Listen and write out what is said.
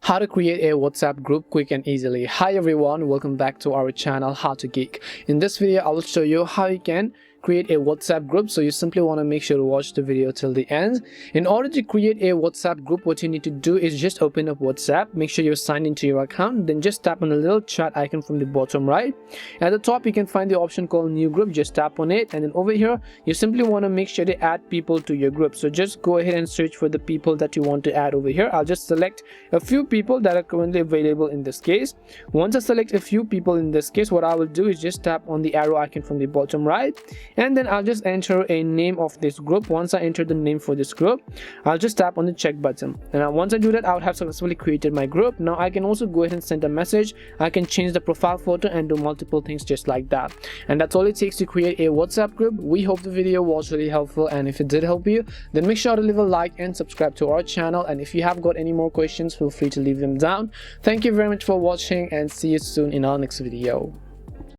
How to create a WhatsApp group quick and easily. Hi everyone, welcome back to our channel How to Geek. In this video I will show you how you can create a WhatsApp group, so you simply want to make sure to watch the video till the end. In order to create a WhatsApp group, what you need to do is just open up WhatsApp, make sure you're signed into your account, then just tap on the little chat icon from the bottom right. At the top you can find the option called new group, just tap on it, and then over here you simply want to make sure to add people to your group. So just go ahead and search for the people that you want to add over here. I'll just select a few people that are currently available in this case. Once I select a few people in this case, what I will do is just tap on the arrow icon from the bottom right, and then I'll just enter a name of this group. Once I enter the name for this group, I'll just tap on the check button, and once I do that, I would have successfully created my group. Now I can also go ahead and send a message. I can change the profile photo and do multiple things just like that. And that's all it takes to create a WhatsApp group. We hope the video was really helpful, and if it did help you, then make sure to leave a like and subscribe to our channel. And if you have got any more questions, feel free to leave them down. Thank you very much for watching, and see you soon in our next video.